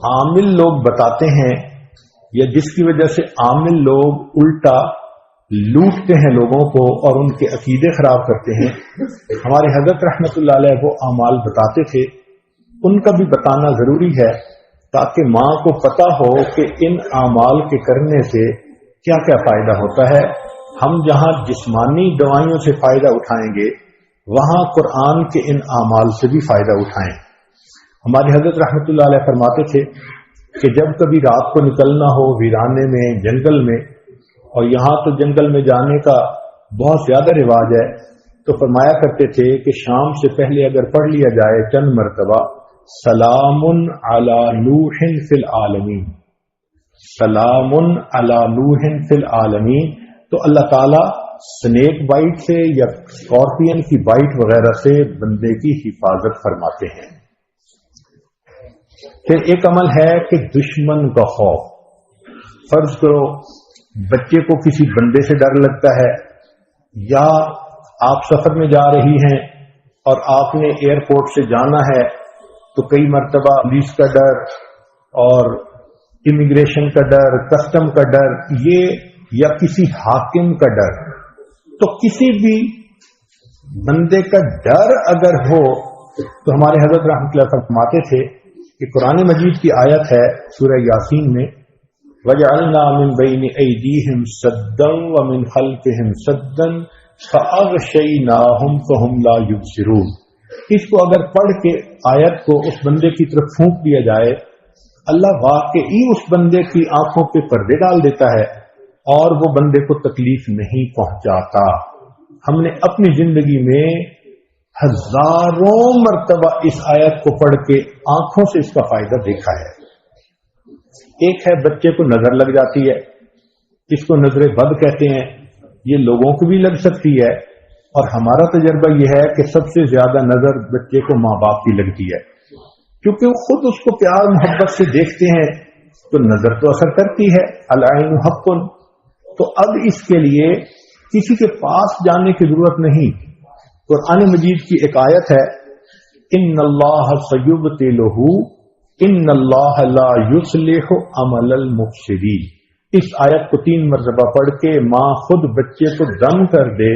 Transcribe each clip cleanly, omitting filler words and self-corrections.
عامل لوگ بتاتے ہیں یا جس کی وجہ سے عامل لوگ الٹا لوٹتے ہیں لوگوں کو اور ان کے عقیدے خراب کرتے ہیں، ہمارے حضرت رحمت اللہ علیہ وہ اعمال بتاتے تھے، ان کا بھی بتانا ضروری ہے تاکہ ماں کو پتا ہو کہ ان اعمال کے کرنے سے کیا کیا فائدہ ہوتا ہے۔ ہم جہاں جسمانی دوائیوں سے فائدہ اٹھائیں گے وہاں قرآن کے ان اعمال سے بھی فائدہ اٹھائیں۔ ہمارے حضرت رحمت اللہ علیہ فرماتے تھے کہ جب کبھی رات کو نکلنا ہو ویرانے میں، جنگل میں، اور یہاں تو جنگل میں جانے کا بہت زیادہ رواج ہے، تو فرمایا کرتے تھے کہ شام سے پہلے اگر پڑھ لیا جائے چند مرتبہ سلام علی نوح فی العالمین، سلام علی نوح فی العالمین، تو اللہ تعالی سنیک بائٹ سے یا اسکارپین کی بائٹ وغیرہ سے بندے کی حفاظت فرماتے ہیں۔ پھر ایک عمل ہے کہ دشمن کا خوف، فرض کرو بچے کو کسی بندے سے ڈر لگتا ہے، یا آپ سفر میں جا رہی ہیں اور آپ نے ایئرپورٹ سے جانا ہے تو کئی مرتبہ پولیس کا ڈر اور امیگریشن کا ڈر، کسٹم کا ڈر، یہ یا کسی حاکم کا ڈر، تو کسی بھی بندے کا ڈر اگر ہو تو ہمارے حضرت رحمۃ اللہ فرماتے تھے کہ قرآن مجید کی آیت ہے سورہ یاسین میں وَجَعَلْنَا مِن بَيْنِ أَيْدِيهِمْ سَدًّا وَمِنْ خَلْفِهِمْ سَدًّا فَأَغْشَيْنَاهُمْ فَهُمْ لَا يُبْصِرُونَ۔ اس کو اگر پڑھ کے آیت کو اس بندے کی طرف پھونک دیا جائے، اللہ واقعی اس بندے کی آنکھوں پہ پردے ڈال دیتا ہے اور وہ بندے کو تکلیف نہیں پہنچاتا۔ ہم نے اپنی زندگی میں ہزاروں مرتبہ اس آیت کو پڑھ کے آنکھوں سے اس کا فائدہ دیکھا ہے۔ ایک ہے بچے کو نظر لگ جاتی ہے، اس کو نظر بد کہتے ہیں، یہ لوگوں کو بھی لگ سکتی ہے، اور ہمارا تجربہ یہ ہے کہ سب سے زیادہ نظر بچے کو ماں باپ کی لگتی ہے، کیونکہ وہ خود اس کو پیار محبت سے دیکھتے ہیں تو نظر تو اثر کرتی ہے، العین حق۔ تو اب اس کے لیے کسی کے پاس جانے کی ضرورت نہیں، قرآن مجید کی ایک آیت ہے ان اللہ سیبطلہ ان اللہ لا یصلح عمل المفسدین۔ اس آیت کو 3 مرتبہ پڑھ کے ماں خود بچے کو دم کر دے،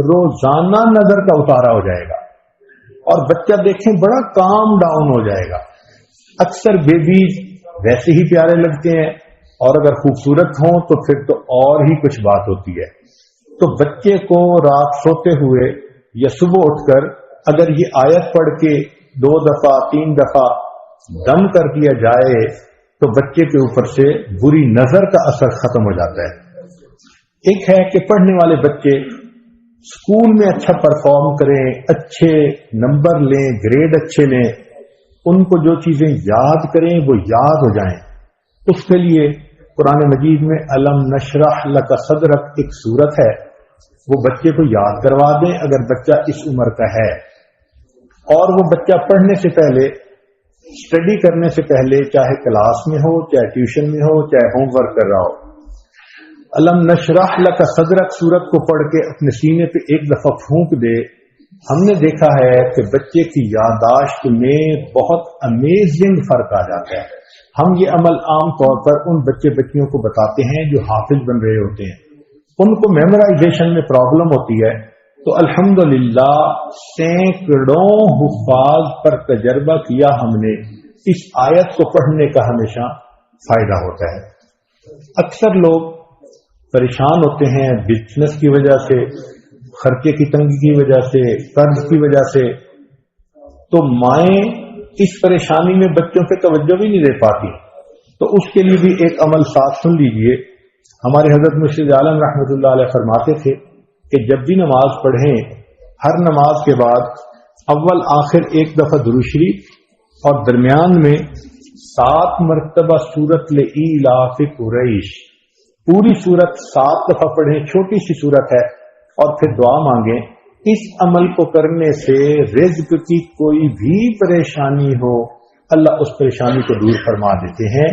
روزانہ نظر کا اتارا ہو جائے گا اور بچہ دیکھیں بڑا کام ڈاؤن ہو جائے گا۔ اکثر بیبیز ویسے ہی پیارے لگتے ہیں اور اگر خوبصورت ہوں تو پھر تو اور ہی کچھ بات ہوتی ہے۔ تو بچے کو رات سوتے ہوئے یا صبح اٹھ کر اگر یہ آیت پڑھ کے 2 دفعہ 3 دفعہ دم کر دیا جائے تو بچے کے اوپر سے بری نظر کا اثر ختم ہو جاتا ہے۔ ایک ہے کہ پڑھنے والے بچے اسکول میں اچھا پرفارم کریں، اچھے نمبر لیں، گریڈ اچھے لیں، ان کو جو چیزیں یاد کریں وہ یاد ہو جائیں۔ اس کے لیے قرآن مجید میں الم نشرح لک صدرک ایک سورت ہے، وہ بچے کو یاد کروا دیں اگر بچہ اس عمر کا ہے، اور وہ بچہ پڑھنے سے پہلے، اسٹڈی کرنے سے پہلے، چاہے کلاس میں ہو، چاہے ٹیوشن میں ہو، چاہے ہوم ورک کر رہا ہو، الم نشرح لک صدرک سورت کو پڑھ کے اپنے سینے پہ ایک دفعہ پھونک دے۔ ہم نے دیکھا ہے کہ بچے کی یادداشت میں بہت امیزنگ فرق آ جاتا ہے۔ ہم یہ عمل عام طور پر ان بچے بچیوں کو بتاتے ہیں جو حافظ بن رہے ہوتے ہیں، ان کو میمورائزیشن میں پرابلم ہوتی ہے، تو الحمدللہ سینکڑوں حفاظ پر تجربہ کیا ہم نے، اس آیت کو پڑھنے کا ہمیشہ فائدہ ہوتا ہے۔ اکثر لوگ پریشان ہوتے ہیں بزنس کی وجہ سے، خرچے کی تنگی کی وجہ سے، قرض کی وجہ سے، تو مائیں اس پریشانی میں بچوں پہ توجہ بھی نہیں دے پاتی، تو اس کے لیے بھی ایک عمل ساتھ سن لیجئے۔ ہمارے حضرت مرشد عالم رحمۃ اللہ علیہ فرماتے تھے کہ جب بھی نماز پڑھیں ہر نماز کے بعد اول آخر 1 دفعہ درود شریف اور درمیان میں 7 مرتبہ سورت لإیلاف قریش، پوری سورت 7 دفعہ پڑھیں، چھوٹی سی سورت ہے، اور پھر دعا مانگیں۔ اس عمل کو کرنے سے رزق کی کوئی بھی پریشانی ہو اللہ اس پریشانی کو دور فرما دیتے ہیں۔